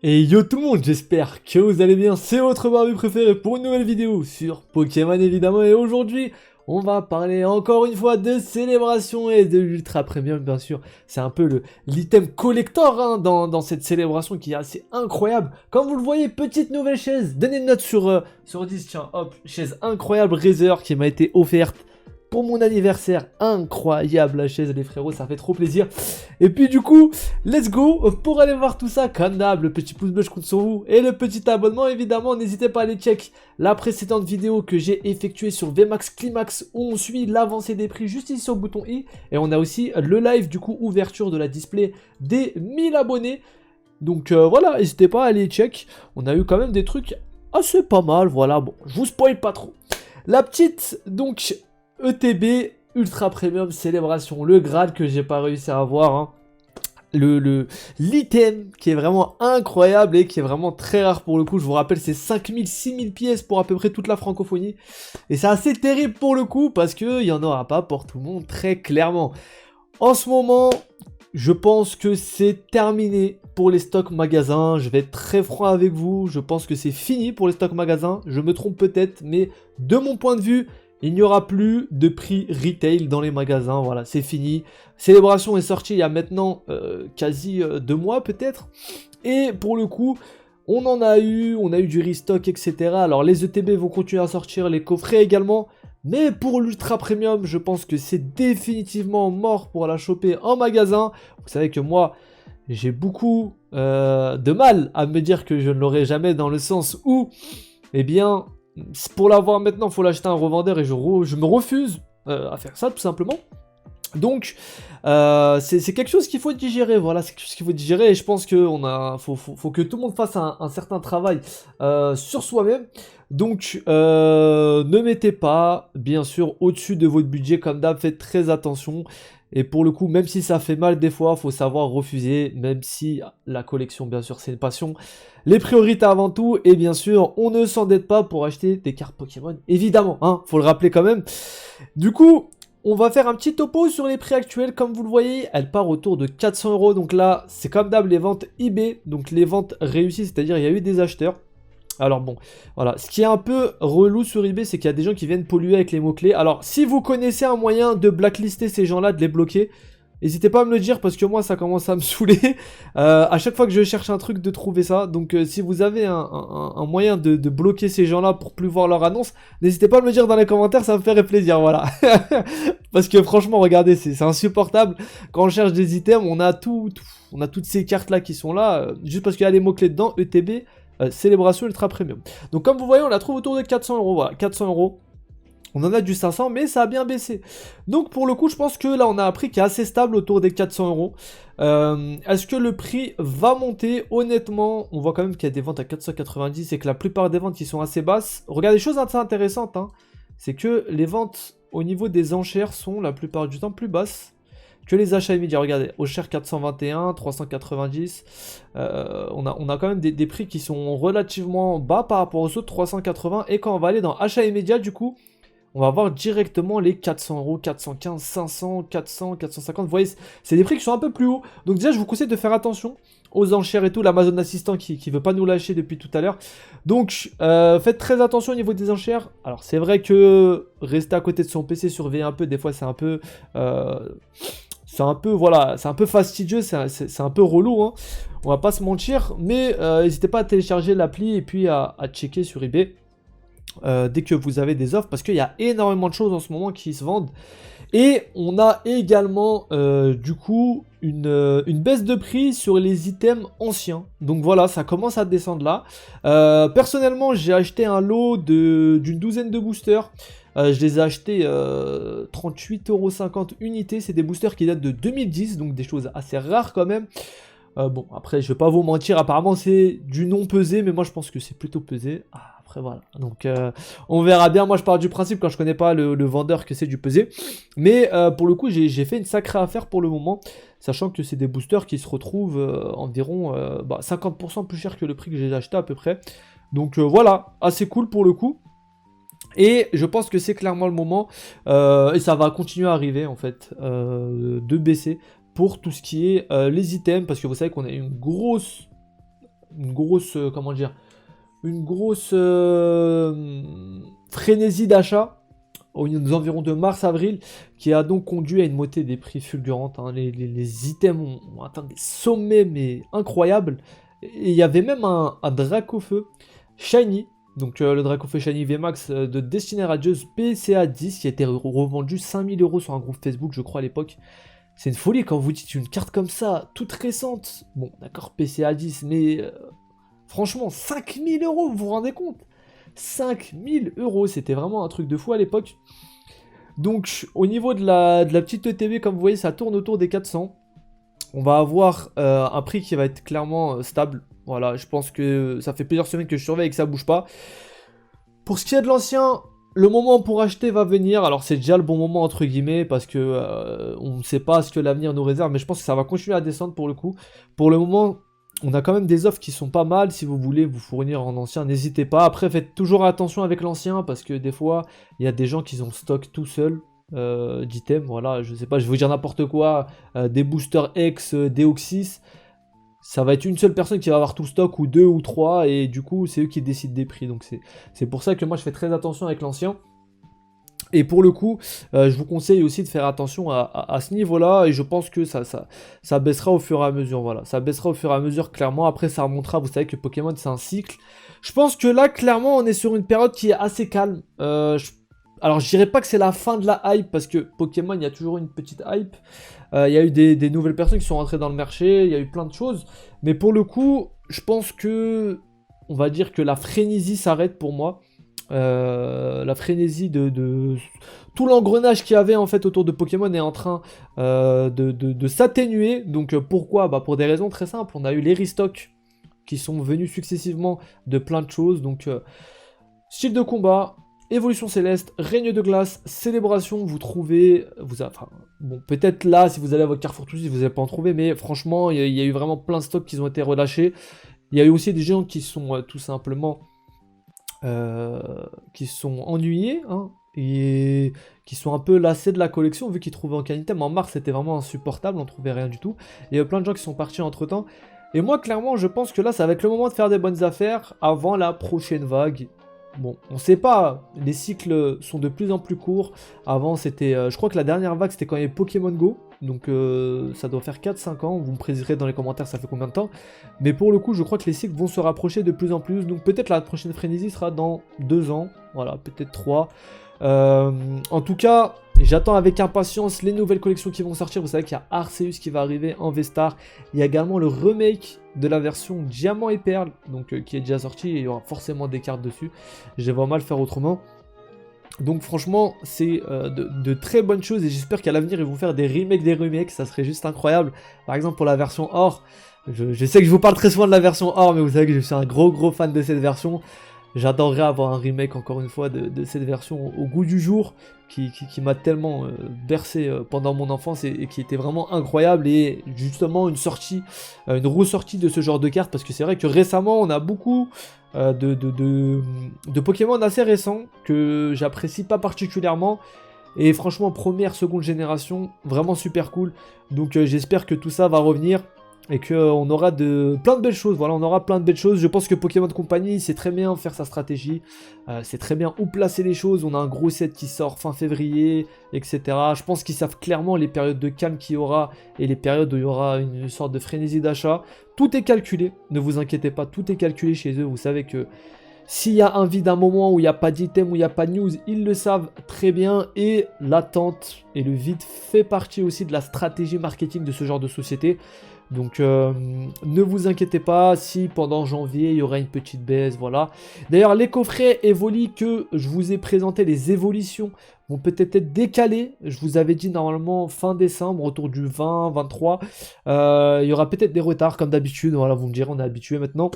Et yo tout le monde, j'espère que vous allez bien, c'est votre barbu préféré pour une nouvelle vidéo sur Pokémon évidemment. Et aujourd'hui, on va parler encore une fois de célébration et de l'ultra premium bien sûr. C'est un peu l'item collector hein, dans cette célébration qui est assez incroyable. Comme vous le voyez, petite nouvelle chaise, donnez une note sur 10, tiens hop, chaise incroyable Razer qui m'a été offerte pour mon anniversaire. Incroyable la chaise les frérots, ça fait trop plaisir. Et puis du coup, let's go pour aller voir tout ça. Comme d'hab, le petit pouce bleu je compte sur vous. Et le petit abonnement évidemment, n'hésitez pas à aller check la précédente vidéo que j'ai effectuée sur VMAX Climax où on suit l'avancée des prix juste ici sur le bouton I. Et on a aussi le live du coup ouverture de la display des 1000 abonnés. Donc voilà, n'hésitez pas à aller check. On a eu quand même des trucs assez pas mal, voilà. Bon, je vous spoil pas trop. La petite, donc... ETB Ultra Premium Célébration, le Graal que j'ai pas réussi à avoir, hein. L'item qui est vraiment incroyable et qui est vraiment très rare pour le coup, je vous rappelle c'est 5000-6000 pièces pour à peu près toute la francophonie, et c'est assez terrible pour le coup parce qu'il n'y en aura pas pour tout le monde très clairement. En ce moment, je pense que c'est terminé pour les stocks magasins, je vais être très franc avec vous, je pense que c'est fini pour les stocks magasins, je me trompe peut-être, mais de mon point de vue, il n'y aura plus de prix retail dans les magasins, voilà, c'est fini. Célébration est sortie il y a maintenant quasi 2 mois peut-être. Et pour le coup, on a eu du restock, etc. Alors les ETB vont continuer à sortir, les coffrets également. Mais pour l'Ultra Premium, je pense que c'est définitivement mort pour la choper en magasin. Vous savez que moi, j'ai beaucoup de mal à me dire que je ne l'aurai jamais dans le sens où, eh bien... pour l'avoir maintenant, il faut l'acheter à un revendeur et je me refuse à faire ça tout simplement. Donc, c'est quelque chose qu'il faut digérer, voilà, c'est quelque chose qu'il faut digérer et je pense qu'il faut que tout le monde fasse un certain travail sur soi-même. Donc, ne mettez pas, bien sûr, au-dessus de votre budget comme d'hab, faites très attention. Et pour le coup, même si ça fait mal des fois, faut savoir refuser, même si la collection, bien sûr, c'est une passion. Les priorités avant tout, et bien sûr, on ne s'endette pas pour acheter des cartes Pokémon, évidemment, hein, faut le rappeler quand même. Du coup, on va faire un petit topo sur les prix actuels, comme vous le voyez, elle part autour de 400 €, donc là, c'est comme d'hab les ventes eBay, donc les ventes réussies, c'est-à-dire il y a eu des acheteurs. Alors bon, voilà, ce qui est un peu relou sur eBay, c'est qu'il y a des gens qui viennent polluer avec les mots-clés. Alors, si vous connaissez un moyen de blacklister ces gens-là, de les bloquer, n'hésitez pas à me le dire parce que moi, ça commence à me saouler. À chaque fois que je cherche un truc, de trouver ça. Donc, si vous avez un moyen de bloquer ces gens-là pour plus voir leur annonce, n'hésitez pas à me le dire dans les commentaires, ça me ferait plaisir, voilà. Parce que franchement, regardez, c'est insupportable. Quand on cherche des items, on a toutes ces cartes-là qui sont là, juste parce qu'il y a les mots-clés dedans, ETB... Célébration Ultra Premium. Donc comme vous voyez, on la trouve autour de 400 €. Voilà, 400 €. On en a du 500, mais ça a bien baissé. Donc pour le coup, je pense que là, on a un prix qui est assez stable autour des 400 €. Est-ce que le prix va monter? Honnêtement, on voit quand même qu'il y a des ventes à 490 et que la plupart des ventes qui sont assez basses. Regardez, chose assez intéressante, hein, c'est que les ventes au niveau des enchères sont la plupart du temps plus basses que les achats immédiats. Regardez, au cher 421, 390, on a quand même des prix qui sont relativement bas par rapport aux autres, 380, et quand on va aller dans achats immédiats, du coup, on va voir directement les 400 €, 415, 500, 400, 450, vous voyez, c'est des prix qui sont un peu plus hauts, donc déjà, je vous conseille de faire attention aux enchères et tout, l'Amazon Assistant qui veut pas nous lâcher depuis tout à l'heure, donc faites très attention au niveau des enchères. Alors c'est vrai que rester à côté de son PC, surveiller un peu, des fois c'est un peu... voilà, c'est un peu fastidieux, c'est un peu relou, hein. On va pas se mentir, mais n'hésitez pas à télécharger l'appli et puis à checker sur eBay dès que vous avez des offres, parce qu'il y a énormément de choses en ce moment qui se vendent. Et on a également du coup une baisse de prix sur les items anciens. Donc voilà, ça commence à descendre là. Personnellement, j'ai acheté un lot d'une douzaine de boosters. Je les ai achetés 38,50 € unités. C'est des boosters qui datent de 2010, donc des choses assez rares quand même. Bon, après, je vais pas vous mentir, apparemment c'est du non pesé, mais moi je pense que c'est plutôt pesé. Ah, après voilà, donc on verra bien. Moi je pars du principe quand je connais pas le vendeur que c'est du pesé. Mais pour le coup, j'ai fait une sacrée affaire pour le moment, sachant que c'est des boosters qui se retrouvent environ 50% plus cher que le prix que j'ai acheté à peu près. Donc voilà, assez cool pour le coup. Et je pense que c'est clairement le moment, et ça va continuer à arriver en fait, de baisser pour tout ce qui est les items, parce que vous savez qu'on a une grosse une grosse, comment dire, une grosse frénésie d'achat aux environs de mars-avril, qui a donc conduit à une montée des prix fulgurante. Hein. Les items ont atteint des sommets, mais incroyables. Et il y avait même un Dracofeu Shiny, donc le Dracofeu Shiny VMAX de Destiny Radieuse PCA 10, qui a été revendu 5000 € sur un groupe Facebook, je crois, à l'époque. C'est une folie quand vous dites une carte comme ça, toute récente. Bon, d'accord, PCA 10, mais franchement, 5000 €, vous vous rendez compte? 5000 €, c'était vraiment un truc de fou à l'époque. Donc, au niveau de la petite ETB, comme vous voyez, ça tourne autour des 400. On va avoir un prix qui va être clairement stable. Voilà, je pense que ça fait plusieurs semaines que je surveille et que ça bouge pas. Pour ce qui est de l'ancien, le moment pour acheter va venir. Alors, c'est déjà le bon moment, entre guillemets, parce que on ne sait pas ce que l'avenir nous réserve, mais je pense que ça va continuer à descendre pour le coup. Pour le moment, on a quand même des offres qui sont pas mal. Si vous voulez vous fournir en ancien, n'hésitez pas. Après, faites toujours attention avec l'ancien, parce que des fois, il y a des gens qui ont stock tout seuls d'items. Voilà, je sais pas, je vais vous dire n'importe quoi. Des boosters X, Deoxys. Ça va être une seule personne qui va avoir tout le stock, ou deux ou trois, et du coup, c'est eux qui décident des prix. Donc, c'est pour ça que moi, je fais très attention avec l'ancien. Et pour le coup, je vous conseille aussi de faire attention à ce niveau-là, et je pense que ça baissera au fur et à mesure, voilà. Ça baissera au fur et à mesure, clairement. Après, ça remontera, vous savez que Pokémon, c'est un cycle. Je pense que là, clairement, on est sur une période qui est assez calme. Alors, je dirais pas que c'est la fin de la hype, parce que Pokémon, il y a toujours une petite hype. Il y a eu des nouvelles personnes qui sont rentrées dans le marché, il y a eu plein de choses. Mais pour le coup, je pense que, on va dire que la frénésie s'arrête pour moi. La frénésie de tout l'engrenage qu'il y avait en fait autour de Pokémon est en train de s'atténuer. Donc pourquoi? Bah pour des raisons très simples. On a eu les restocks qui sont venus successivement de plein de choses. Donc style de combat, évolution céleste, règne de glace, célébration, vous trouvez, enfin, bon, peut-être là, si vous allez à votre Carrefour tout de suite, vous n'allez pas en trouver, mais franchement, il y a eu vraiment plein de stocks qui ont été relâchés. Il y a eu aussi des gens qui sont tout simplement qui sont ennuyés, hein, et qui sont un peu lassés de la collection, vu qu'ils trouvaient aucun item. En mars, c'était vraiment insupportable, on trouvait rien du tout. Il y a plein de gens qui sont partis entre-temps. Et moi, clairement, je pense que là, ça va être le moment de faire des bonnes affaires avant la prochaine vague. Bon, on sait pas, les cycles sont de plus en plus courts. Avant, c'était, je crois que la dernière vague, c'était quand il y avait Pokémon Go. Donc ça doit faire 4-5 ans, vous me préciserez dans les commentaires ça fait combien de temps. Mais pour le coup, je crois que les cycles vont se rapprocher de plus en plus. Donc peut-être la prochaine frénésie sera dans 2 ans, voilà, peut-être 3. En tout cas, j'attends avec impatience les nouvelles collections qui vont sortir. Vous savez qu'il y a Arceus qui va arriver en V-Star. Il y a également le remake de la version Diamant et Perle, donc qui est déjà sorti, et il y aura forcément des cartes dessus. Je vais mal faire autrement. Donc franchement, c'est de très bonnes choses, et j'espère qu'à l'avenir, ils vont faire des remakes, ça serait juste incroyable. Par exemple, pour la version Or, je sais que je vous parle très souvent de la version Or, mais vous savez que je suis un gros fan de cette version. J'adorerais avoir un remake, encore une fois, de cette version au goût du jour, qui m'a tellement bercé pendant mon enfance, et qui était vraiment incroyable, et justement une sortie, une ressortie de ce genre de cartes, parce que c'est vrai que récemment, on a beaucoup de Pokémon assez récents, que j'apprécie pas particulièrement, et franchement, première, seconde génération, vraiment super cool. Donc j'espère que tout ça va revenir, et qu'on aura plein de belles choses. Voilà, on aura plein de belles choses. Je pense que Pokémon Company sait très bien faire sa stratégie, c'est très bien où placer les choses. On a un gros set qui sort fin février, etc. Je pense qu'ils savent clairement les périodes de calme qu'il y aura, et les périodes où il y aura une sorte de frénésie d'achat. Tout est calculé, ne vous inquiétez pas, tout est calculé chez eux. Vous savez que s'il y a un vide, un moment où il n'y a pas d'item, où il n'y a pas de news, ils le savent très bien, et l'attente et le vide fait partie aussi de la stratégie marketing de ce genre de société. Donc ne vous inquiétez pas si pendant janvier il y aura une petite baisse, voilà. D'ailleurs les coffrets Evoli que je vous ai présenté, les évolutions vont peut-être être décalés. Je vous avais dit normalement fin décembre, autour du 20, 23. Il y aura peut-être des retards comme d'habitude, voilà, vous me direz, on est habitué maintenant.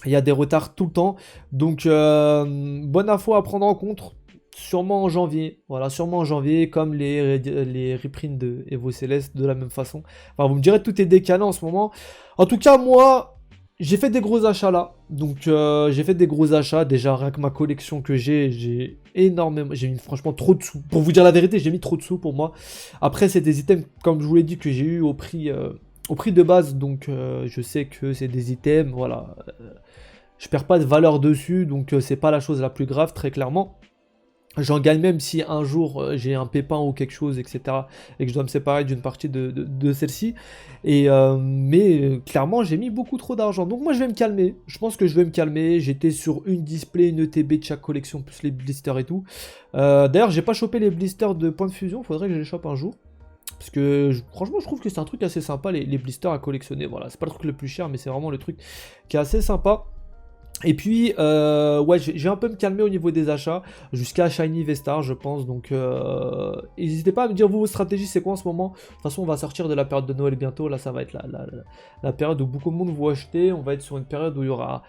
Il y a des retards tout le temps, donc bonne info à prendre en compte. Sûrement en janvier, voilà, sûrement en janvier, comme les reprints de Evo Céleste de la même façon. Enfin, vous me direz, tout est décalé en ce moment. En tout cas, moi, j'ai fait des gros achats là. Donc, j'ai fait des gros achats. Déjà, rien que ma collection que j'ai énormément. J'ai mis franchement trop de sous. Pour vous dire la vérité, j'ai mis trop de sous pour moi. Après, c'est des items, comme je vous l'ai dit, que j'ai eu au prix au prix de base, donc je sais que c'est des items, voilà. Je perds pas de valeur dessus, donc c'est pas la chose la plus grave, très clairement. J'en gagne même si un jour j'ai un pépin ou quelque chose, etc. Et que je dois me séparer d'une partie de celle-ci. Mais clairement, j'ai mis beaucoup trop d'argent. Donc moi, je vais me calmer. Je pense que je vais me calmer. J'étais sur une display, une ETB de chaque collection, plus les blisters et tout. D'ailleurs, j'ai pas chopé les blisters de point de fusion. Faudrait que je les chope un jour. Parce que franchement, je trouve que c'est un truc assez sympa, les blisters à collectionner. Voilà, c'est pas le truc le plus cher, mais c'est vraiment le truc qui est assez sympa. Et puis, ouais, j'ai un peu me calmer au niveau des achats, jusqu'à Shiny Vestar, je pense. Donc, n'hésitez pas à me dire, vous, vos stratégies, c'est quoi en ce moment? De toute façon, on va sortir de la période de Noël bientôt. Là, ça va être la période où beaucoup de monde vont acheter. On va être sur une période où il y aura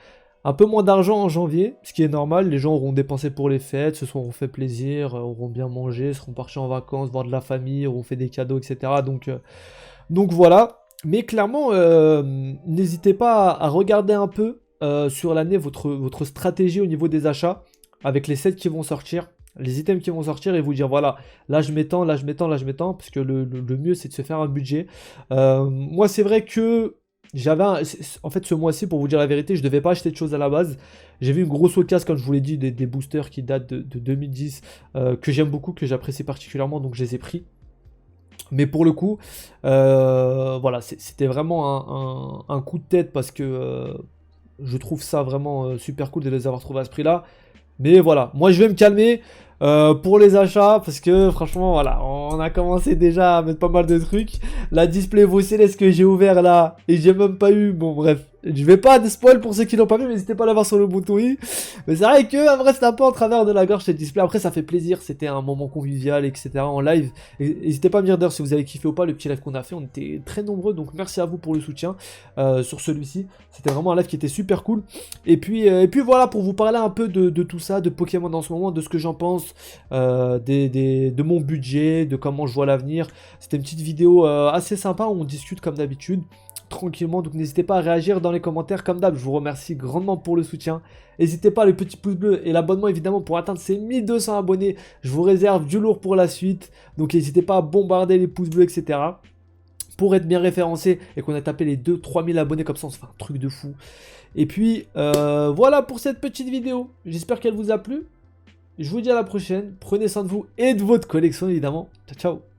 un peu moins d'argent en janvier, ce qui est normal. Les gens auront dépensé pour les fêtes, se seront fait plaisir, auront bien mangé, seront partis en vacances, voir de la famille, auront fait des cadeaux, etc. Donc voilà. Mais clairement, n'hésitez pas à regarder un peu sur l'année votre stratégie au niveau des achats avec les sets qui vont sortir, les items qui vont sortir et vous dire voilà, là je m'étends, là je m'étends, là je m'étends, parce que le mieux c'est de se faire un budget. Moi c'est vrai que en fait ce mois-ci, pour vous dire la vérité, je devais pas acheter de choses à la base. J'ai vu une grosse occasion, comme je vous l'ai dit, des boosters qui datent de 2010, que j'aime beaucoup, que j'apprécie particulièrement, donc je les ai pris. Mais pour le coup, voilà, c'était vraiment un coup de tête parce que je trouve ça vraiment super cool de les avoir trouvés à ce prix-là. Mais voilà, moi je vais me calmer pour les achats parce que franchement, voilà, on a commencé déjà à mettre pas mal de trucs. La display Vos Célestes que j'ai ouvert là et j'ai même pas eu. Bon, bref, je vais pas de spoil pour ceux qui l'ont pas vu, mais n'hésitez pas à l'avoir sur le bouton i. Mais c'est vrai que après, c'est un peu en travers de la gorge cette display. Après, ça fait plaisir, c'était un moment convivial, etc. en live. N'hésitez pas à me dire d'ailleurs si vous avez kiffé ou pas le petit live qu'on a fait. On était très nombreux, donc merci à vous pour le soutien sur celui-ci. C'était vraiment un live qui était super cool. Et puis voilà, pour vous parler un peu de tout ça, de Pokémon en ce moment, de ce que j'en pense, de mon budget, de comment je vois l'avenir. C'était une petite vidéo assez sympa où on discute comme d'habitude, tranquillement. Donc n'hésitez pas à réagir dans les commentaires comme d'hab. Je vous remercie grandement pour le soutien. N'hésitez pas, le petit pouce bleu et l'abonnement évidemment pour atteindre ces 1200 abonnés. Je vous réserve du lourd pour la suite. Donc n'hésitez pas à bombarder les pouces bleus, etc. pour être bien référencé et qu'on a tapé les 2-3 000 abonnés, comme ça on se fait un truc de fou. Et puis voilà pour cette petite vidéo, j'espère qu'elle vous a plu. Je vous dis à la prochaine, prenez soin de vous et de votre collection évidemment. Ciao ciao.